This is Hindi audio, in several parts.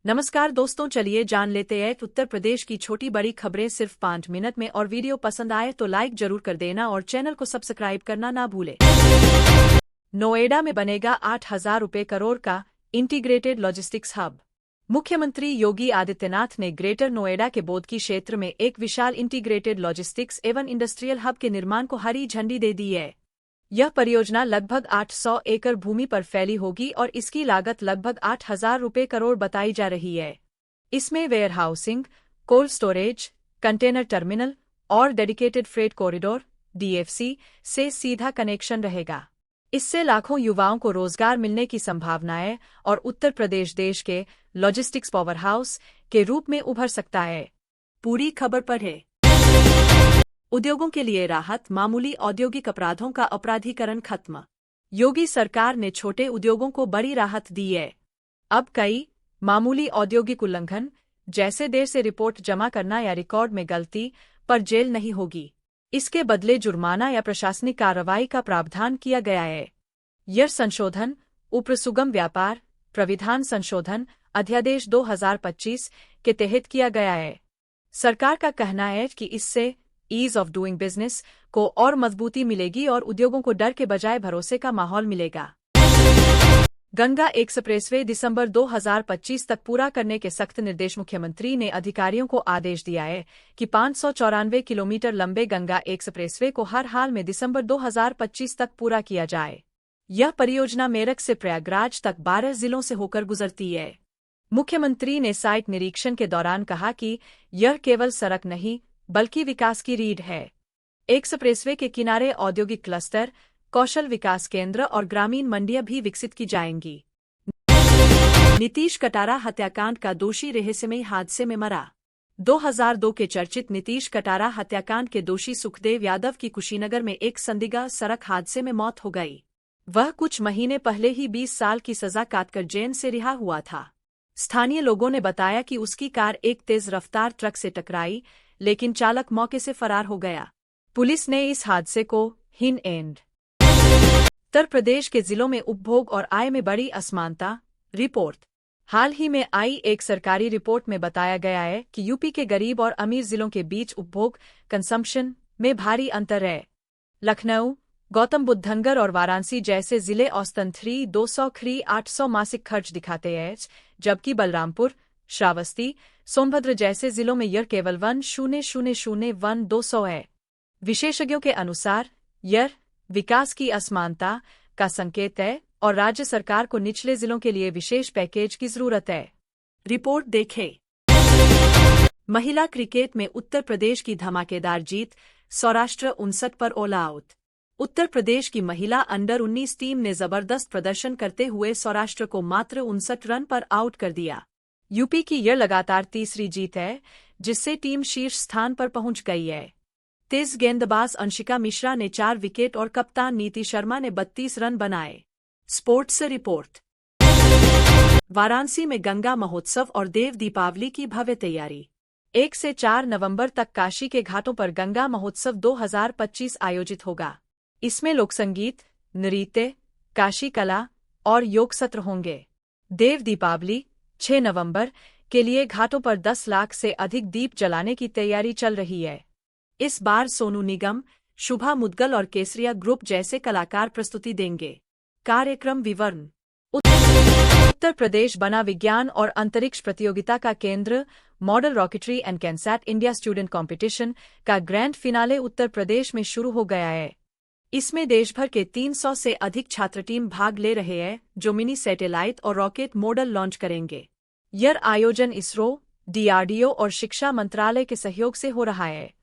नमस्कार दोस्तों, चलिए जान लेते हैं उत्तर प्रदेश की छोटी बड़ी खबरें सिर्फ 5 मिनट में। और वीडियो पसंद आए तो लाइक जरूर कर देना और चैनल को सब्सक्राइब करना ना भूले। नोएडा में बनेगा 8,000 करोड़ का इंटीग्रेटेड लॉजिस्टिक्स हब। मुख्यमंत्री योगी आदित्यनाथ ने ग्रेटर नोएडा के बोदकी क्षेत्र में एक विशाल इंटीग्रेटेड लॉजिस्टिक्स एवं इंडस्ट्रियल हब के निर्माण को हरी झंडी दे दी है। यह परियोजना लगभग 800 एकड़ भूमि पर फैली होगी और इसकी लागत लगभग 8,000 करोड़ बताई जा रही है। इसमें warehousing, cold storage, container terminal और डेडिकेटेड फ्रेट कॉरिडोर (DFC) से सीधा कनेक्शन रहेगा। इससे लाखों युवाओं को रोजगार मिलने की संभावना है और उत्तर प्रदेश देश के लॉजिस्टिक्स पावर हाउस के रूप में उभर सकता है। पूरी खबर पढ़ें। उद्योगों के लिए राहत, मामूली औद्योगिक अपराधों का अपराधीकरण खत्म। योगी सरकार ने छोटे उद्योगों को बड़ी राहत दी है। अब कई मामूली औद्योगिक उल्लंघन, जैसे देर से रिपोर्ट जमा करना या रिकॉर्ड में गलती, पर जेल नहीं होगी। इसके बदले जुर्माना या प्रशासनिक कार्रवाई का प्रावधान किया गया है। यह संशोधन उप्र सुगम व्यापार प्रविधान संशोधन अध्यादेश 2025 के तहत किया गया है। सरकार का कहना है कि इससे ईज ऑफ डूइंग बिजनेस को और मजबूती मिलेगी और उद्योगों को डर के बजाय भरोसे का माहौल मिलेगा। गंगा एक्सप्रेसवे दिसंबर 2025 तक पूरा करने के सख्त निर्देश। मुख्यमंत्री ने अधिकारियों को आदेश दिया है कि 594 किलोमीटर लंबे गंगा एक्सप्रेसवे को हर हाल में दिसंबर 2025 तक पूरा किया जाए। यह परियोजना मेरठ से प्रयागराज तक 12 जिलों से होकर गुजरती है। मुख्यमंत्री ने साइट निरीक्षण के दौरान कहा कि यह केवल सड़क नहीं बल्कि विकास की रीढ़ है। एक्सप्रेसवे के किनारे औद्योगिक क्लस्टर, कौशल विकास केंद्र और ग्रामीण मंडियां भी विकसित की जाएंगी। नीतीश कटारा हत्याकांड का दोषी रहस्यमयी हादसे में मरा। 2002 के चर्चित नीतीश कटारा हत्याकांड के दोषी सुखदेव यादव की कुशीनगर में एक संदिग्ध सड़क हादसे में मौत हो गई। वह कुछ महीने पहले ही 20 साल की सजा काटकर जेल से रिहा हुआ था। स्थानीय लोगों ने बताया कि उसकी कार एक तेज रफ्तार ट्रक से टकराई, लेकिन चालक मौके से फरार हो गया। पुलिस ने इस हादसे को हिन एंड उत्तर प्रदेश के जिलों में उपभोग और आय में बड़ी असमानता रिपोर्ट। हाल ही में आई एक सरकारी रिपोर्ट में बताया गया है कि यूपी के गरीब और अमीर जिलों के बीच उपभोग कंजम्पशन में भारी अंतर है। लखनऊ, गौतम बुद्ध नगर और वाराणसी जैसे जिले औसतन 200-800 मासिक खर्च दिखाते हैं, जबकि बलरामपुर, श्रावस्ती, सोनभद्र जैसे जिलों में यह केवल 1,000-1,200 है। विशेषज्ञों के अनुसार यह विकास की असमानता का संकेत है और राज्य सरकार को निचले जिलों के लिए विशेष पैकेज की जरूरत है। रिपोर्ट देखें। महिला क्रिकेट में उत्तर प्रदेश की धमाकेदार जीत, सौराष्ट्र 59 पर ऑल आउट। उत्तर प्रदेश की महिला अंडर 19 टीम ने जबरदस्त प्रदर्शन करते हुए सौराष्ट्र को मात्र 59 रन पर आउट कर दिया। यूपी की यह लगातार तीसरी जीत है, जिससे टीम शीर्ष स्थान पर पहुंच गई है। तेज गेंदबाज अंशिका मिश्रा ने 4 विकेट और कप्तान नीति शर्मा ने 32 रन बनाए। स्पोर्ट्स से रिपोर्ट। वाराणसी में गंगा महोत्सव और देव दीपावली की भव्य तैयारी। 1 से 4 नवंबर तक काशी के घाटों पर गंगा महोत्सव 2025 आयोजित होगा। इसमें लोक संगीत, नृत्य, काशी कला और योग सत्र होंगे। देव दीपावली 6 नवंबर के लिए घाटों पर 10 लाख से अधिक दीप जलाने की तैयारी चल रही है। इस बार सोनू निगम, शुभा मुद्गल और केसरिया ग्रुप जैसे कलाकार प्रस्तुति देंगे। कार्यक्रम विवरण। उत्तर प्रदेश बना विज्ञान और अंतरिक्ष प्रतियोगिता का केंद्र। Model rocketry and CanSat India student competition का ग्रैंड फिनाले उत्तर प्रदेश में शुरू हो गया है। इसमें देश भर के 300 से अधिक छात्र टीम भाग ले रहे हैं, जो मिनी सैटेलाइट और रॉकेट मॉडल लॉन्च करेंगे। यह आयोजन इसरो, DRDO और शिक्षा मंत्रालय के सहयोग से हो रहा है।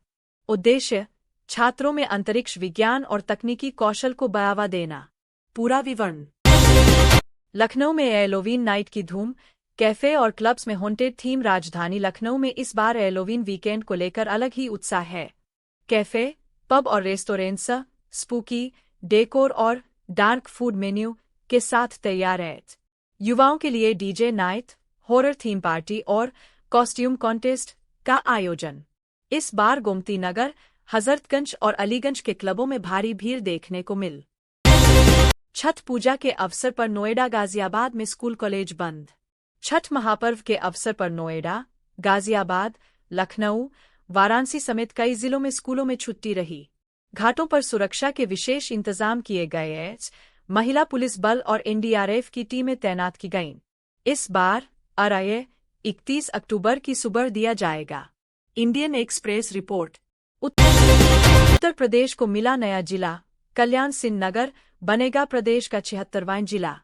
उद्देश्य छात्रों में अंतरिक्ष विज्ञान और तकनीकी कौशल को बढ़ावा देना। पूरा विवरण। लखनऊ में हैलोवीन नाइट की धूम, कैफे और क्लब्स में हॉन्टेड थीम। राजधानी लखनऊ में इस बार हैलोवीन वीकेंड को लेकर अलग ही उत्साह है। कैफे, पब और रेस्टोरेंट्स स्पूकी डेकोर और डार्क फूड मेन्यू के साथ तैयार है। युवाओं के लिए DJ night, horror theme party और कॉस्ट्यूम कॉन्टेस्ट का आयोजन। इस बार गोमती नगर, हजरतगंज और अलीगंज के क्लबों में भारी भीड़ देखने को मिल। छठ पूजा के अवसर पर नोएडा गाजियाबाद में स्कूल कॉलेज बंद। छठ महापर्व के अवसर पर नोएडा, गाजियाबाद, लखनऊ, वाराणसी समेत कई जिलों में स्कूलों में छुट्टी रही। घाटों पर सुरक्षा के विशेष इंतजाम किए गए हैं। महिला पुलिस बल और एनडीआरएफ की टीमें तैनात की गईं। इस बार अराये 31 अक्टूबर की सुबह दिया जाएगा। Indian Express report. Uttar Pradesh को मिला नया जिला, कल्याण सिंह नगर बनेगा प्रदेश का 76वां जिला।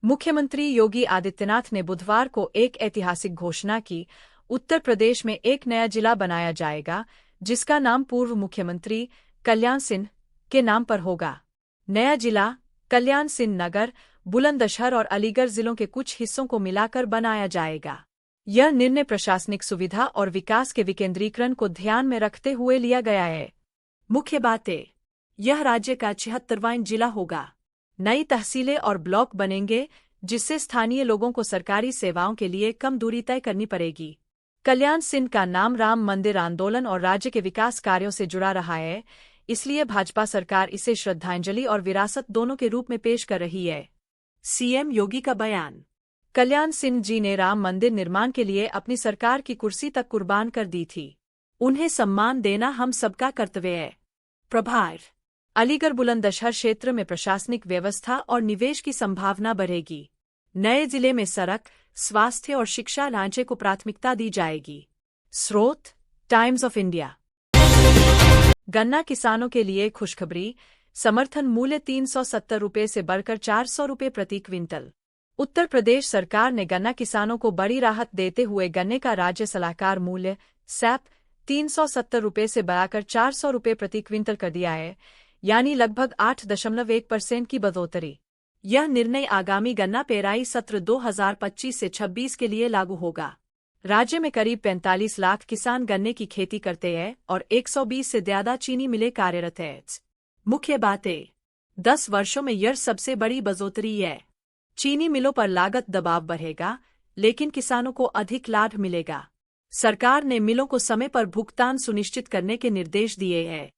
मुख्यमंत्री योगी आदित्यनाथ ने बुधवार को एक ऐतिहासिक घोषणा की। उत्तर प्रदेश में एक नया जिला बनाया जाएगा, जिसका नाम पूर्व मुख्यमंत्री कल्याण सिंह के नाम पर होगा। नया जिला कल्याण सिंह नगर, बुलंदशहर और अलीगढ़ जिलों के कुछ हिस्सों को मिलाकर बनाया जाएगा। यह निर्णय प्रशासनिक सुविधा और विकास के विकेंद्रीकरण को ध्यान में रखते हुए लिया गया है। मुख्य बातें: यह राज्य का 76वां जिला होगा। नई तहसीलें और ब्लॉक बनेंगे, जिससे स्थानीय लोगों को सरकारी सेवाओं के लिए कम दूरी तय करनी पड़ेगी। कल्याण सिंह का नाम राम मंदिर आंदोलन और राज्य के विकास कार्यों से जुड़ा रहा है, इसलिए भाजपा सरकार इसे श्रद्धांजलि और विरासत दोनों के रूप में पेश कर रही है। सीएम योगी का बयान। कल्याण सिंह जी ने राम मंदिर निर्माण के लिए अपनी सरकार की कुर्सी तक कुर्बान कर दी थी। उन्हें सम्मान देना हम सबका कर्तव्य है। प्रभार। अलीगढ़ बुलंदशहर क्षेत्र में प्रशासनिक व्यवस्था और निवेश की संभावना बढ़ेगी। नए जिले में सड़क, स्वास्थ्य और शिक्षा ढांचे को प्राथमिकता दी जाएगी। स्रोत: टाइम्स ऑफ इंडिया। गन्ना किसानों के लिए खुशखबरी, समर्थन मूल्य 370 रुपये से बढ़कर 400 रुपये प्रति क्विंटल। उत्तर प्रदेश सरकार ने गन्ना किसानों को बड़ी राहत देते हुए गन्ने का राज्य सलाहकार मूल्य सैप 370 रुपये से बढ़ाकर 400 रुपये प्रति क्विंटल कर दिया है, यानी लगभग 8.1% की बढ़ोतरी। यह निर्णय आगामी गन्ना पेराई सत्र 2025 से 26 के लिए लागू होगा। राज्य में करीब 45 लाख किसान गन्ने की खेती करते हैं और 120 से ज्यादा चीनी मिलें कार्यरत हैं। मुख्य बातें: 10 वर्षों में यह सबसे बड़ी बढ़ोतरी है। चीनी मिलों पर लागत दबाव बढ़ेगा, लेकिन किसानों को अधिक लाभ मिलेगा। सरकार ने मिलों को समय पर भुगतान सुनिश्चित करने के निर्देश दिए हैं।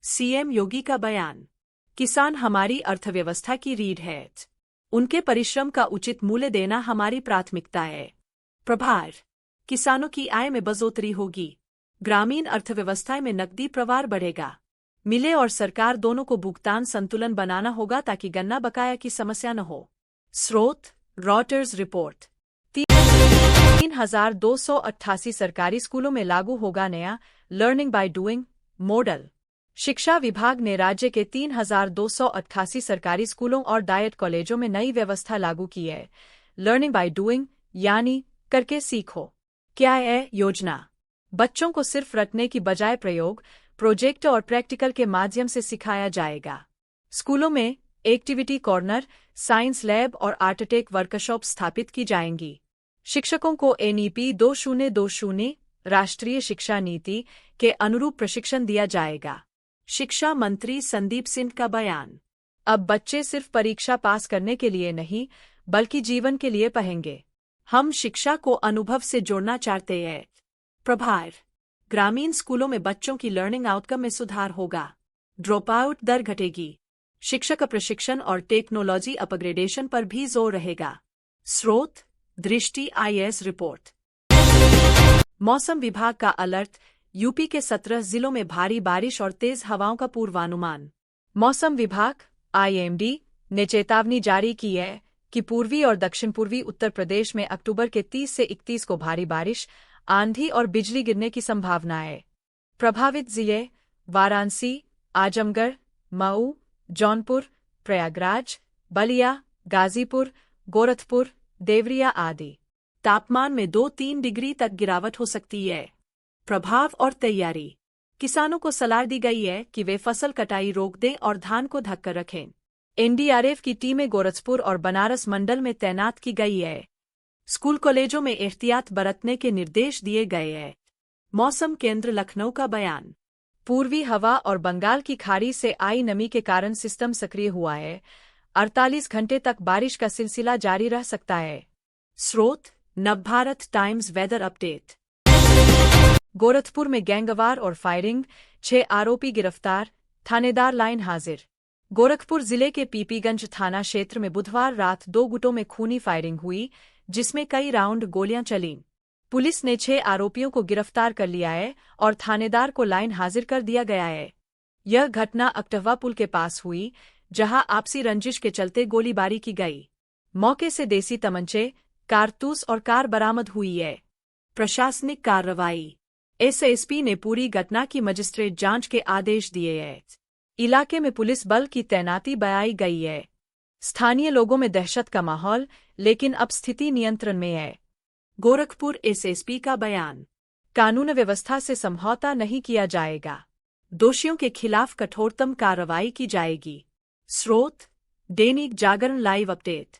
सीएम योगी का बयान। किसान हमारी अर्थव्यवस्था की रीढ़ है। उनके परिश्रम का उचित मूल्य देना हमारी प्राथमिकता है। प्रभार। किसानों की आय में बढ़ोतरी होगी। ग्रामीण अर्थव्यवस्था में नकदी प्रवाह बढ़ेगा। मिलें और सरकार दोनों को भुगतान संतुलन बनाना होगा ताकि गन्ना बकाया की समस्या न हो। स्रोत: रॉयटर्स रिपोर्ट। 3,288 सरकारी स्कूलों में लागू होगा नया लर्निंग बाय डूइंग मॉडल। शिक्षा विभाग ने राज्य के 3,288 सरकारी स्कूलों और डाइट कॉलेजों में नई व्यवस्था लागू की है। लर्निंग बाय डूइंग यानी करके सीखो। क्या है योजना? बच्चों को सिर्फ रटने की बजाय प्रयोग, प्रोजेक्ट और प्रैक्टिकल के माध्यम से सिखाया जाएगा। स्कूलों में एक्टिविटी कॉर्नर, साइंस लैब और आर्ट टेक वर्कशॉप स्थापित की जाएंगी। शिक्षकों को NEP 2020 राष्ट्रीय शिक्षा नीति के अनुरूप प्रशिक्षण दिया जाएगा। शिक्षा मंत्री संदीप सिंह का बयान। अब बच्चे सिर्फ परीक्षा पास करने के लिए नहीं, बल्कि जीवन के लिए पढ़ेंगे। हम शिक्षा को अनुभव से जोड़ना चाहते हैं। प्रभार। ग्रामीण स्कूलों में बच्चों की लर्निंग आउटकम में सुधार होगा। ड्रॉप आउट दर घटेगी। शिक्षक प्रशिक्षण और टेक्नोलॉजी अपग्रेडेशन पर भी जोर रहेगा। स्रोत: दृष्टि IAS रिपोर्ट। मौसम विभाग का अलर्ट, यूपी के 17 जिलों में भारी बारिश और तेज हवाओं का पूर्वानुमान। मौसम विभाग IMD ने चेतावनी जारी की है कि पूर्वी और दक्षिण पूर्वी उत्तर प्रदेश में अक्टूबर के 30 से 31 को भारी बारिश, आंधी और बिजली गिरने की संभावना है। प्रभावित जिले: वाराणसी, आजमगढ़, मऊ, जौनपुर, प्रयागराज, बलिया, गाजीपुर, गोरखपुर, देवरिया आदि। तापमान में 2-3 डिग्री तक गिरावट हो सकती है। प्रभाव और तैयारी: किसानों को सलाह दी गई है कि वे फसल कटाई रोक दें और धान को ढककर रखें। NDRF की टीमें गोरखपुर और बनारस मंडल में तैनात की गई है। स्कूल कॉलेजों में एहतियात बरतने के निर्देश दिए गए हैं। मौसम केंद्र लखनऊ का बयान। पूर्वी हवा और बंगाल की खाड़ी से आई नमी के कारण सिस्टम सक्रिय हुआ है। 48 घंटे तक बारिश का सिलसिला जारी रह सकता है। स्रोत: Navbharat Times weather update. Gorakhpur में गैंगवार और फायरिंग, 6 आरोपी गिरफ्तार, थानेदार लाइन हाजिर। गोरखपुर जिले के पीपीगंज थाना क्षेत्र में बुधवार रात 2 गुटों में खूनी फायरिंग हुई, जिसमें कई राउंड गोलियां चलीं। पुलिस ने 6 आरोपियों को गिरफ्तार कर लिया है और थानेदार को लाइन हाजिर कर दिया गया है। यह घटना अकटवा पुल के पास हुई, जहां आपसी रंजिश के चलते गोलीबारी की गई। मौके से देसी तमंचे, कारतूस और कार बरामद हुई है। प्रशासनिक कार्रवाई। एसएसपी ने पूरी घटना की मजिस्ट्रेट जांच के आदेश दिए हैं। इलाके में पुलिस बल की तैनाती बढ़ाई गई है। स्थानीय लोगों में दहशत का माहौल, लेकिन अब स्थिति नियंत्रण में है। गोरखपुर एसएसपी का बयान। कानून व्यवस्था से समझौता नहीं किया जाएगा। दोषियों के खिलाफ कठोरतम कार्रवाई की जाएगी। स्रोत: दैनिक जागरण लाइव अपडेट।